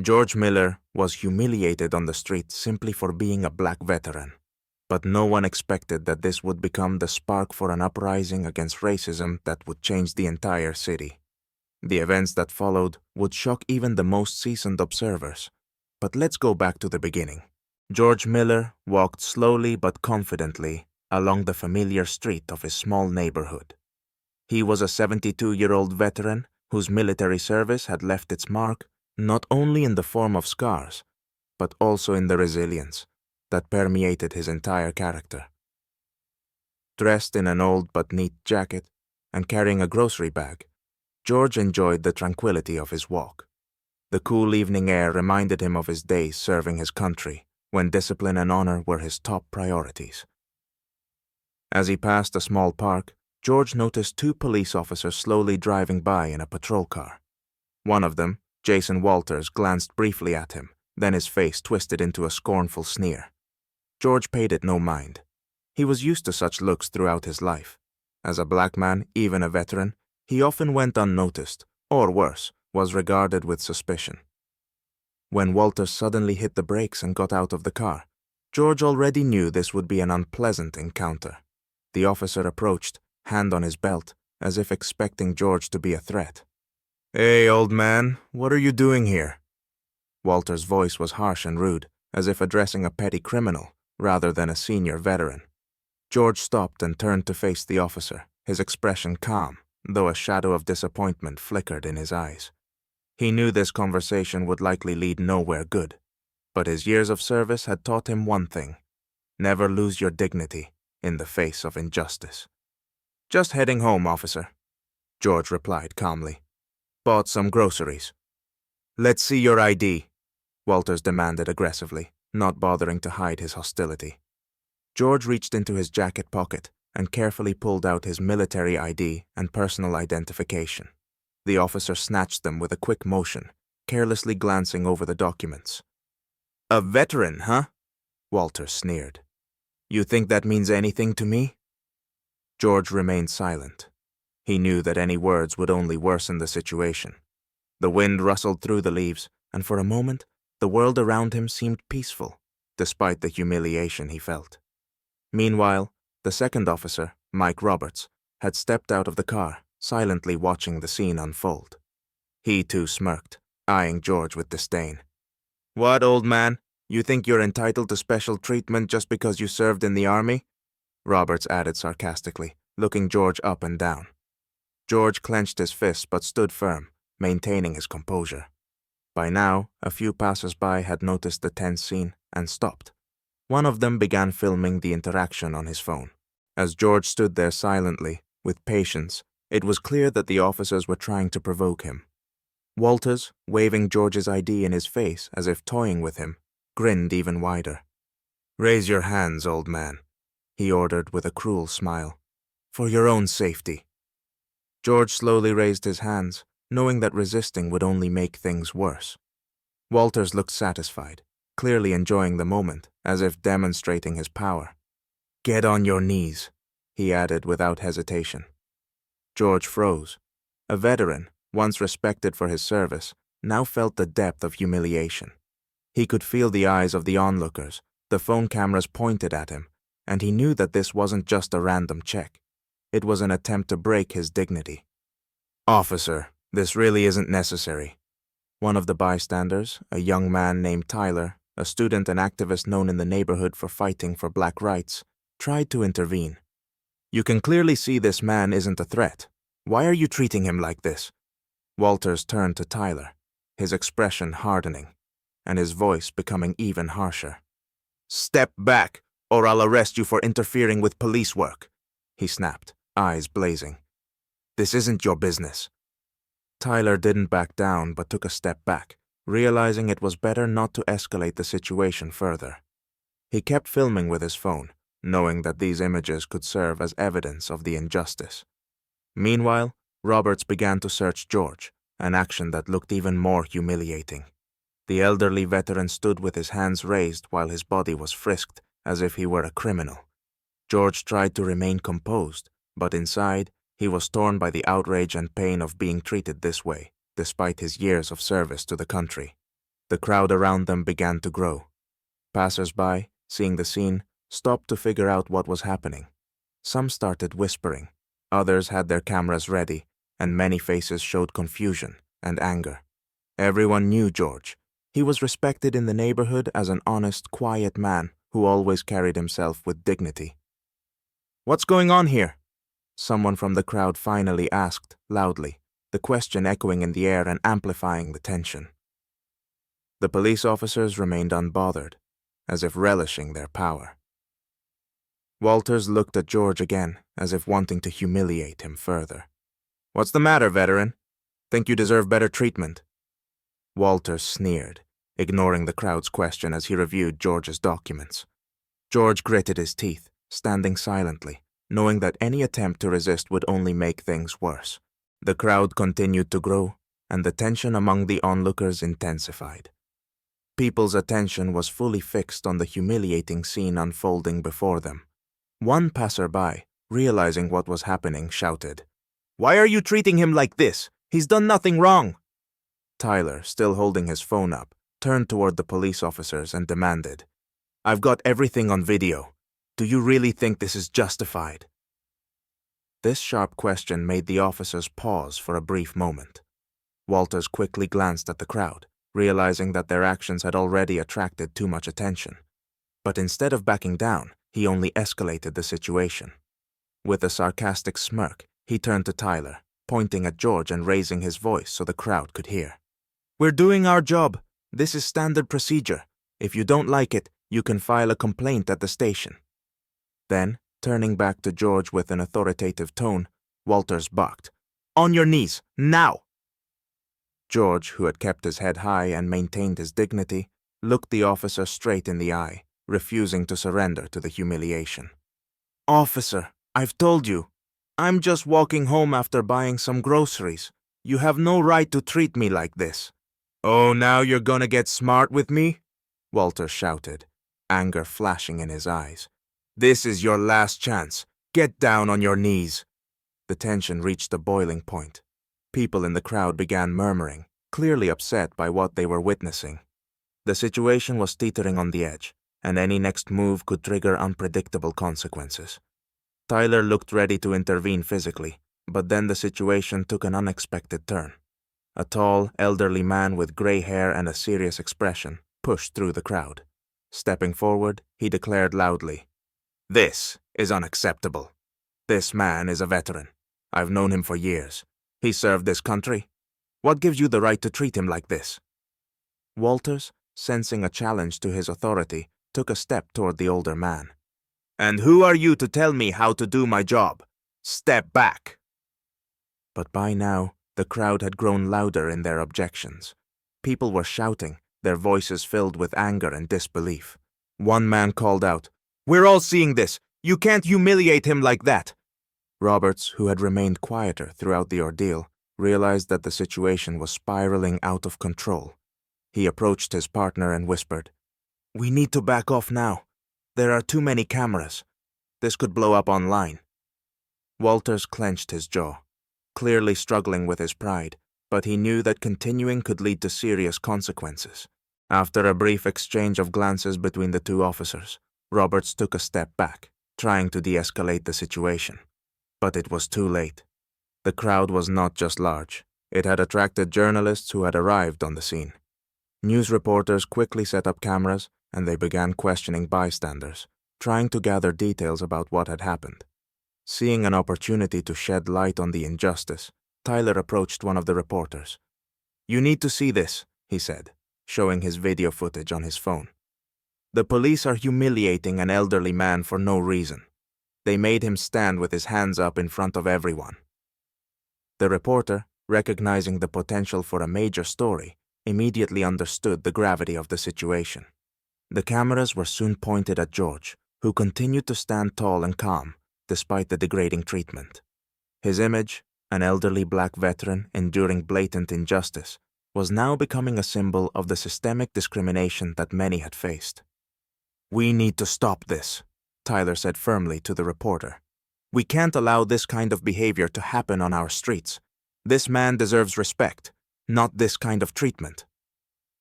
George Miller was humiliated on the street simply for being a black veteran. But no one expected that this would become the spark for an uprising against racism that would change the entire city. The events that followed would shock even the most seasoned observers. But let's go back to the beginning. George Miller walked slowly but confidently along the familiar street of his small neighborhood. He was a 72-year-old veteran whose military service had left its mark not only in the form of scars, but also in the resilience that permeated his entire character. Dressed in an old but neat jacket and carrying a grocery bag, George enjoyed the tranquility of his walk. The cool evening air reminded him of his days serving his country, when discipline and honor were his top priorities. As he passed a small park, George noticed two police officers slowly driving by in a patrol car. One of them, Jason Walters, glanced briefly at him, then his face twisted into a scornful sneer. George paid it no mind. He was used to such looks throughout his life. As a black man, even a veteran, he often went unnoticed, or worse, was regarded with suspicion. When Walters suddenly hit the brakes and got out of the car, George already knew this would be an unpleasant encounter. The officer approached, hand on his belt, as if expecting George to be a threat. "Hey, old man, what are you doing here?" Walter's voice was harsh and rude, as if addressing a petty criminal rather than a senior veteran. George stopped and turned to face the officer, his expression calm, though a shadow of disappointment flickered in his eyes. He knew this conversation would likely lead nowhere good, but his years of service had taught him one thing: never lose your dignity in the face of injustice. "Just heading home, officer," George replied calmly. "Bought some groceries." "Let's see your ID," Walters demanded aggressively, not bothering to hide his hostility. George reached into his jacket pocket and carefully pulled out his military ID and personal identification. The officer snatched them with a quick motion, carelessly glancing over the documents. "A veteran, huh?" Walters sneered. "You think that means anything to me?" George remained silent. He knew that any words would only worsen the situation. The wind rustled through the leaves, and for a moment, the world around him seemed peaceful, despite the humiliation he felt. Meanwhile, the second officer, Mike Roberts, had stepped out of the car, silently watching the scene unfold. He too smirked, eyeing George with disdain. "What, old man? You think you're entitled to special treatment just because you served in the army?" Roberts added sarcastically, looking George up and down. George clenched his fists but stood firm, maintaining his composure. By now, a few passers-by had noticed the tense scene and stopped. One of them began filming the interaction on his phone. As George stood there silently, with patience, it was clear that the officers were trying to provoke him. Walters, waving George's ID in his face as if toying with him, grinned even wider. "Raise your hands, old man," he ordered with a cruel smile. "For your own safety." George slowly raised his hands, knowing that resisting would only make things worse. Walters looked satisfied, clearly enjoying the moment, as if demonstrating his power. "Get on your knees," he added without hesitation. George froze. A veteran, once respected for his service, now felt the depth of humiliation. He could feel the eyes of the onlookers, the phone cameras pointed at him, and he knew that this wasn't just a random check. It was an attempt to break his dignity. "Officer, this really isn't necessary." One of the bystanders, a young man named Tyler, a student and activist known in the neighborhood for fighting for black rights, tried to intervene. "You can clearly see this man isn't a threat. Why are you treating him like this?" Walters turned to Tyler, his expression hardening, and his voice becoming even harsher. "Step back, or I'll arrest you for interfering with police work," he snapped, eyes blazing. "This isn't your business." Tyler didn't back down but took a step back, realizing it was better not to escalate the situation further. He kept filming with his phone, knowing that these images could serve as evidence of the injustice. Meanwhile, Roberts began to search George, an action that looked even more humiliating. The elderly veteran stood with his hands raised while his body was frisked as if he were a criminal. George tried to remain composed, but inside, he was torn by the outrage and pain of being treated this way, despite his years of service to the country. The crowd around them began to grow. Passers-by, seeing the scene, stopped to figure out what was happening. Some started whispering. Others had their cameras ready, and many faces showed confusion and anger. Everyone knew George. He was respected in the neighborhood as an honest, quiet man who always carried himself with dignity. "What's going on here?" Someone from the crowd finally asked, loudly, the question echoing in the air and amplifying the tension. The police officers remained unbothered, as if relishing their power. Walters looked at George again, as if wanting to humiliate him further. "What's the matter, veteran? Think you deserve better treatment?" Walters sneered, ignoring the crowd's question as he reviewed George's documents. George gritted his teeth, standing silently, knowing that any attempt to resist would only make things worse. The crowd continued to grow, and the tension among the onlookers intensified. People's attention was fully fixed on the humiliating scene unfolding before them. One passerby, realizing what was happening, shouted, "Why are you treating him like this? He's done nothing wrong!" Tyler, still holding his phone up, turned toward the police officers and demanded, "I've got everything on video. Do you really think this is justified?" This sharp question made the officers pause for a brief moment. Walters quickly glanced at the crowd, realizing that their actions had already attracted too much attention. But instead of backing down, he only escalated the situation. With a sarcastic smirk, he turned to Tyler, pointing at George and raising his voice so the crowd could hear. "We're doing our job. This is standard procedure. If you don't like it, you can file a complaint at the station." Then, turning back to George with an authoritative tone, Walters barked, "On your knees, now!" George, who had kept his head high and maintained his dignity, looked the officer straight in the eye, refusing to surrender to the humiliation. "Officer, I've told you. I'm just walking home after buying some groceries. You have no right to treat me like this." "Oh, now you're gonna get smart with me?" Walter shouted, anger flashing in his eyes. "This is your last chance. Get down on your knees." The tension reached a boiling point. People in the crowd began murmuring, clearly upset by what they were witnessing. The situation was teetering on the edge, and any next move could trigger unpredictable consequences. Tyler looked ready to intervene physically, but then the situation took an unexpected turn. A tall, elderly man with gray hair and a serious expression pushed through the crowd. Stepping forward, he declared loudly, "This is unacceptable. This man is a veteran. I've known him for years. He served this country. What gives you the right to treat him like this?" Walters, sensing a challenge to his authority, took a step toward the older man. "And who are you to tell me how to do my job? Step back!" But by now, the crowd had grown louder in their objections. People were shouting, their voices filled with anger and disbelief. One man called out, "We're all seeing this! You can't humiliate him like that!" Roberts, who had remained quieter throughout the ordeal, realized that the situation was spiraling out of control. He approached his partner and whispered, "We need to back off now. There are too many cameras. This could blow up online." Walters clenched his jaw, clearly struggling with his pride, but he knew that continuing could lead to serious consequences. After a brief exchange of glances between the two officers, Roberts took a step back, trying to de-escalate the situation. But it was too late. The crowd was not just large. It had attracted journalists who had arrived on the scene. News reporters quickly set up cameras, and they began questioning bystanders, trying to gather details about what had happened. Seeing an opportunity to shed light on the injustice, Tyler approached one of the reporters. "You need to see this," he said, showing his video footage on his phone. "The police are humiliating an elderly man for no reason. They made him stand with his hands up in front of everyone." The reporter, recognizing the potential for a major story, immediately understood the gravity of the situation. The cameras were soon pointed at George, who continued to stand tall and calm, despite the degrading treatment. His image, an elderly black veteran enduring blatant injustice, was now becoming a symbol of the systemic discrimination that many had faced. "We need to stop this," Tyler said firmly to the reporter. "We can't allow this kind of behavior to happen on our streets. This man deserves respect, not this kind of treatment."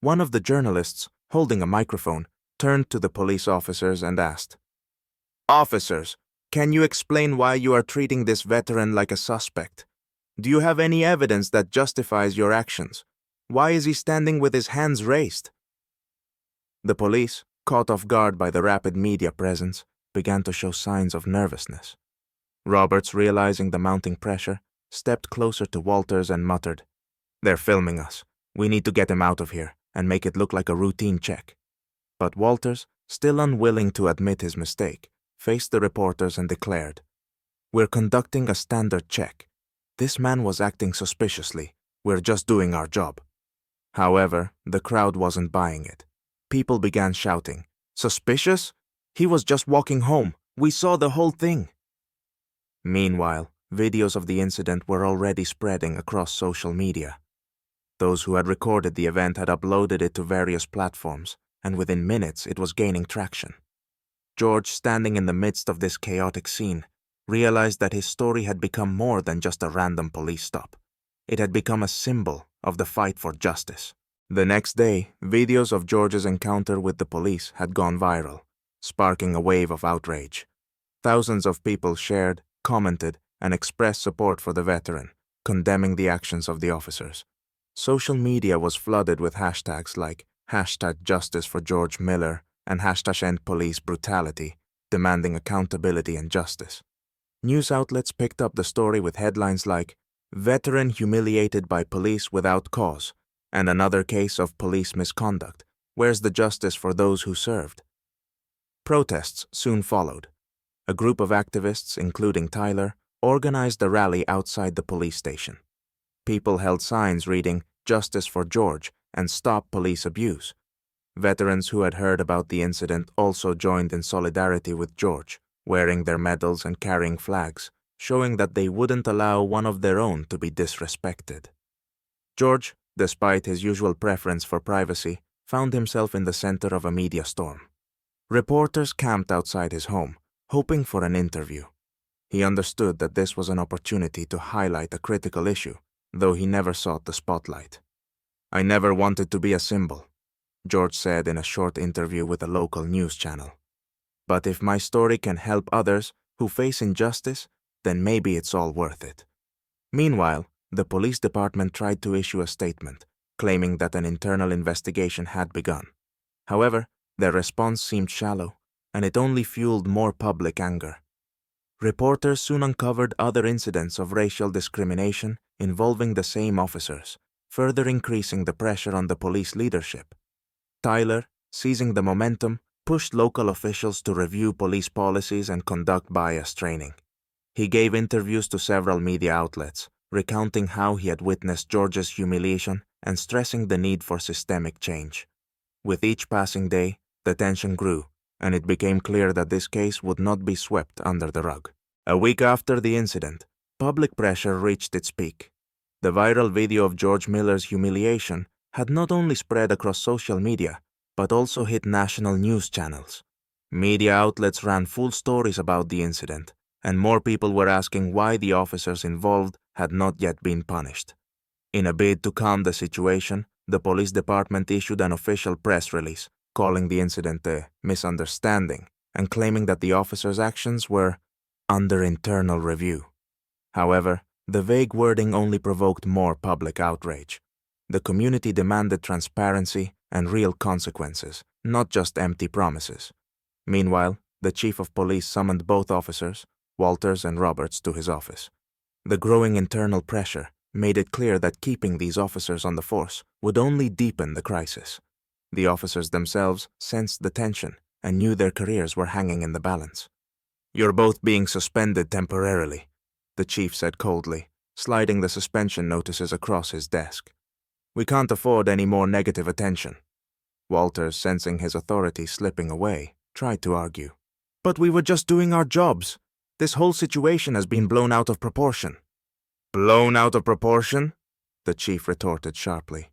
One of the journalists, holding a microphone, turned to the police officers and asked, "Officers, can you explain why you are treating this veteran like a suspect? Do you have any evidence that justifies your actions? Why is he standing with his hands raised?" The police, caught off guard by the rapid media presence, began to show signs of nervousness. Roberts, realizing the mounting pressure, stepped closer to Walters and muttered, "They're filming us. We need to get him out of here and make it look like a routine check." But Walters, still unwilling to admit his mistake, faced the reporters and declared, "We're conducting a standard check. This man was acting suspiciously. We're just doing our job." However, the crowd wasn't buying it. People began shouting, "Suspicious? He was just walking home. We saw the whole thing." Meanwhile, videos of the incident were already spreading across social media. Those who had recorded the event had uploaded it to various platforms, and within minutes it was gaining traction. George, standing in the midst of this chaotic scene, realized that his story had become more than just a random police stop. It had become a symbol of the fight for justice. The next day, videos of George's encounter with the police had gone viral, sparking a wave of outrage. Thousands of people shared, commented, and expressed support for the veteran, condemning the actions of the officers. Social media was flooded with hashtags like #Justice for George Miller and #EndPoliceBrutality, demanding accountability and justice. News outlets picked up the story with headlines like "Veteran humiliated by police without cause" and "Another case of police misconduct. Where's the justice for those who served?" Protests soon followed. A group of activists, including Tyler, organized a rally outside the police station. People held signs reading "Justice for George" and "Stop Police Abuse." Veterans who had heard about the incident also joined in solidarity with George, wearing their medals and carrying flags, showing that they wouldn't allow one of their own to be disrespected. George, despite his usual preference for privacy, found himself in the center of a media storm. Reporters camped outside his home, hoping for an interview. He understood that this was an opportunity to highlight a critical issue, though he never sought the spotlight. "I never wanted to be a symbol," George said in a short interview with a local news channel. "But if my story can help others who face injustice, then maybe it's all worth it." Meanwhile, the police department tried to issue a statement, claiming that an internal investigation had begun. However, their response seemed shallow, and it only fueled more public anger. Reporters soon uncovered other incidents of racial discrimination involving the same officers, further increasing the pressure on the police leadership. Tyler, seizing the momentum, pushed local officials to review police policies and conduct bias training. He gave interviews to several media outlets, recounting how he had witnessed George's humiliation and stressing the need for systemic change. With each passing day, the tension grew, and it became clear that this case would not be swept under the rug. A week after the incident, public pressure reached its peak. The viral video of George Miller's humiliation had not only spread across social media, but also hit national news channels. Media outlets ran full stories about the incident, and more people were asking why the officers involved had not yet been punished. In a bid to calm the situation, the police department issued an official press release, calling the incident a misunderstanding and claiming that the officers' actions were under internal review. However, the vague wording only provoked more public outrage. The community demanded transparency and real consequences, not just empty promises. Meanwhile, the chief of police summoned both officers, Walters and Roberts, to his office. The growing internal pressure made it clear that keeping these officers on the force would only deepen the crisis. The officers themselves sensed the tension and knew their careers were hanging in the balance. "You're both being suspended temporarily," the chief said coldly, sliding the suspension notices across his desk. "We can't afford any more negative attention." Walters, sensing his authority slipping away, tried to argue. "But we were just doing our jobs. This whole situation has been blown out of proportion." "Blown out of proportion?" the chief retorted sharply.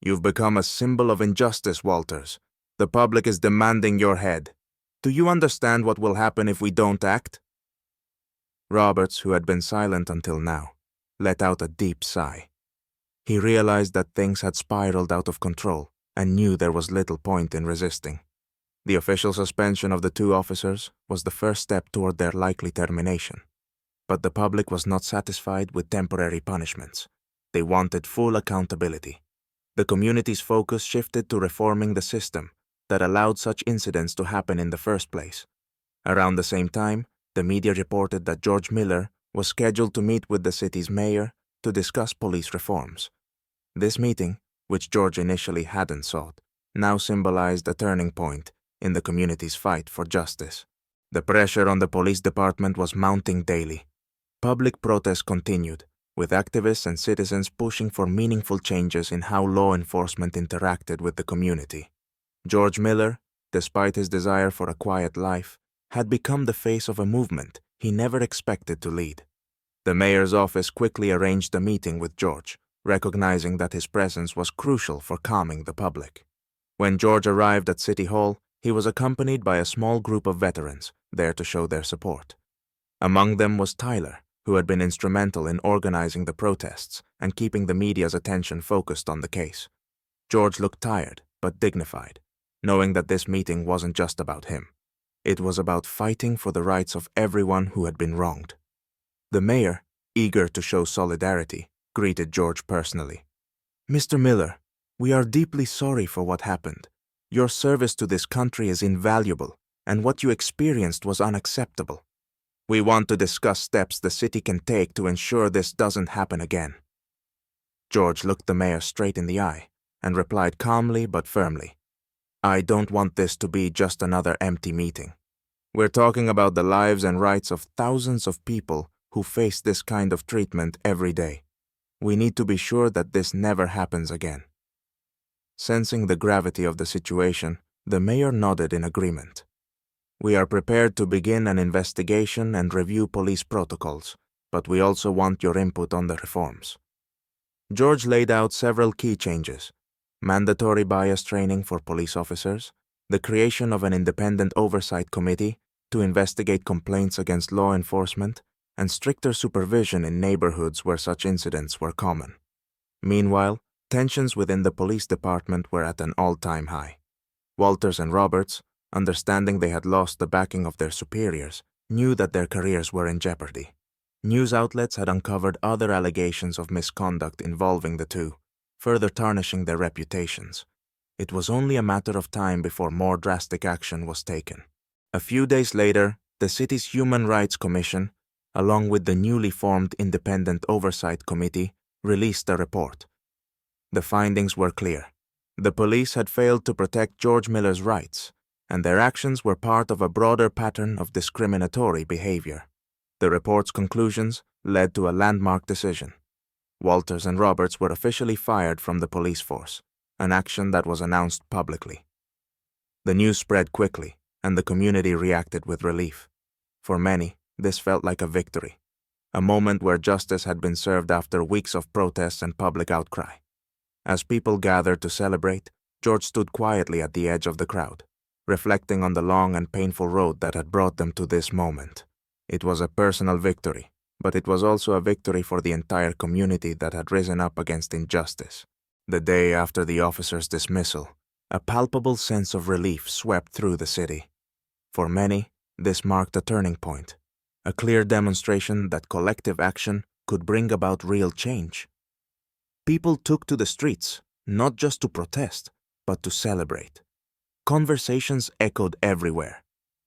"You've become a symbol of injustice, Walters. The public is demanding your head. Do you understand what will happen if we don't act?" Roberts, who had been silent until now, let out a deep sigh. He realized that things had spiraled out of control, and knew there was little point in resisting. The official suspension of the two officers was the first step toward their likely termination. But the public was not satisfied with temporary punishments. They wanted full accountability. The community's focus shifted to reforming the system that allowed such incidents to happen in the first place. Around the same time, the media reported that George Miller was scheduled to meet with the city's mayor to discuss police reforms. This meeting, which George initially hadn't sought, now symbolized a turning point in the community's fight for justice. The pressure on the police department was mounting daily. Public protests continued, with activists and citizens pushing for meaningful changes in how law enforcement interacted with the community. George Miller, despite his desire for a quiet life, had become the face of a movement he never expected to lead. The mayor's office quickly arranged a meeting with George, recognizing that his presence was crucial for calming the public. When George arrived at City Hall, he was accompanied by a small group of veterans there to show their support. Among them was Tyler, who had been instrumental in organizing the protests and keeping the media's attention focused on the case. George looked tired, but dignified, knowing that this meeting wasn't just about him. It was about fighting for the rights of everyone who had been wronged. The mayor, eager to show solidarity, greeted George personally. "Mr. Miller, we are deeply sorry for what happened. Your service to this country is invaluable, and what you experienced was unacceptable. We want to discuss steps the city can take to ensure this doesn't happen again." George looked the mayor straight in the eye and replied calmly but firmly, "I don't want this to be just another empty meeting. We're talking about the lives and rights of thousands of people who face this kind of treatment every day. We need to be sure that this never happens again." Sensing the gravity of the situation, the mayor nodded in agreement. "We are prepared to begin an investigation and review police protocols, but we also want your input on the reforms." George laid out several key changes: mandatory bias training for police officers, the creation of an independent oversight committee to investigate complaints against law enforcement, and stricter supervision in neighborhoods where such incidents were common. Meanwhile, tensions within the police department were at an all-time high. Walters and Roberts, understanding they had lost the backing of their superiors, knew that their careers were in jeopardy. News outlets had uncovered other allegations of misconduct involving the two, further tarnishing their reputations. It was only a matter of time before more drastic action was taken. A few days later, the city's Human Rights Commission, along with the newly formed Independent Oversight Committee, released a report. The findings were clear. The police had failed to protect George Miller's rights, and their actions were part of a broader pattern of discriminatory behavior. The report's conclusions led to a landmark decision. Walters and Roberts were officially fired from the police force, an action that was announced publicly. The news spread quickly, and the community reacted with relief. For many, this felt like a victory, a moment where justice had been served after weeks of protests and public outcry. As people gathered to celebrate, George stood quietly at the edge of the crowd, reflecting on the long and painful road that had brought them to this moment. It was a personal victory, but it was also a victory for the entire community that had risen up against injustice. The day after the officer's dismissal, a palpable sense of relief swept through the city. For many, this marked a turning point, a clear demonstration that collective action could bring about real change. People took to the streets, not just to protest, but to celebrate. Conversations echoed everywhere.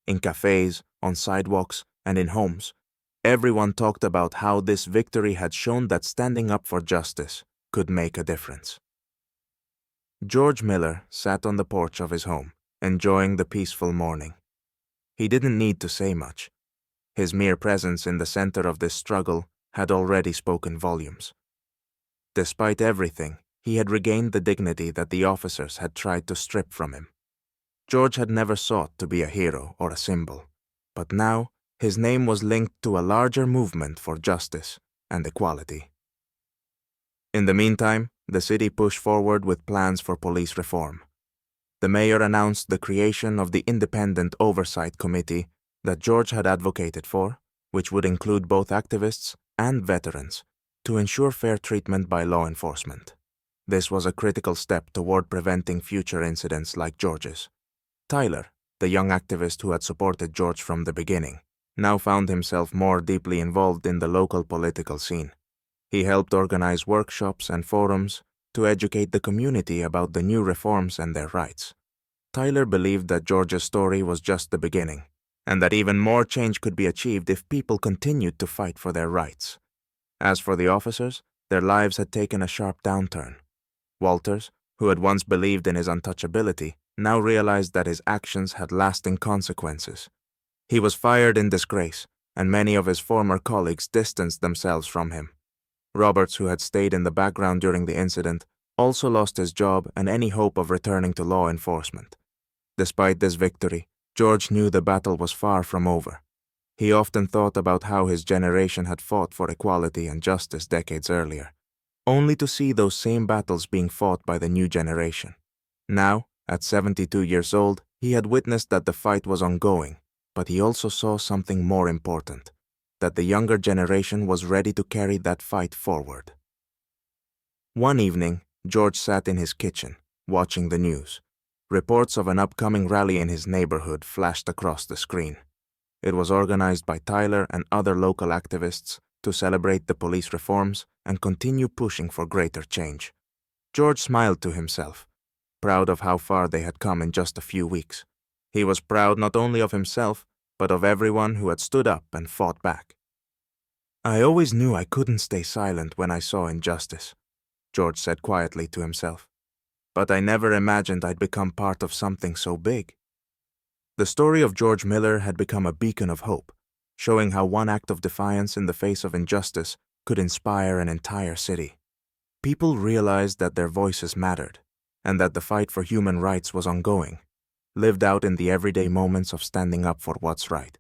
In cafes, on sidewalks, and in homes, everyone talked about how this victory had shown that standing up for justice could make a difference. George Miller sat on the porch of his home, enjoying the peaceful morning. He didn't need to say much. His mere presence in the center of this struggle had already spoken volumes. Despite everything, he had regained the dignity that the officers had tried to strip from him. George had never sought to be a hero or a symbol, but now his name was linked to a larger movement for justice and equality. In the meantime, the city pushed forward with plans for police reform. The mayor announced the creation of the Independent Oversight Committee that George had advocated for, which would include both activists and veterans, to ensure fair treatment by law enforcement. This was a critical step toward preventing future incidents like George's. Tyler, the young activist who had supported George from the beginning, now found himself more deeply involved in the local political scene. He helped organize workshops and forums to educate the community about the new reforms and their rights. Tyler believed that George's story was just the beginning, and that even more change could be achieved if people continued to fight for their rights. As for the officers, their lives had taken a sharp downturn. Walters, who had once believed in his untouchability, now realized that his actions had lasting consequences. He was fired in disgrace, and many of his former colleagues distanced themselves from him. Roberts, who had stayed in the background during the incident, also lost his job and any hope of returning to law enforcement. Despite this victory, George knew the battle was far from over. He often thought about how his generation had fought for equality and justice decades earlier, only to see those same battles being fought by the new generation. Now, at 72 years old, he had witnessed that the fight was ongoing, but he also saw something more important, that the younger generation was ready to carry that fight forward. One evening, George sat in his kitchen, watching the news. Reports of an upcoming rally in his neighborhood flashed across the screen. It was organized by Tyler and other local activists to celebrate the police reforms and continue pushing for greater change. George smiled to himself, proud of how far they had come in just a few weeks. He was proud not only of himself, but of everyone who had stood up and fought back. "I always knew I couldn't stay silent when I saw injustice," George said quietly to himself. "But I never imagined I'd become part of something so big." The story of George Miller had become a beacon of hope, showing how one act of defiance in the face of injustice could inspire an entire city. People realized that their voices mattered, and that the fight for human rights was ongoing, lived out in the everyday moments of standing up for what's right.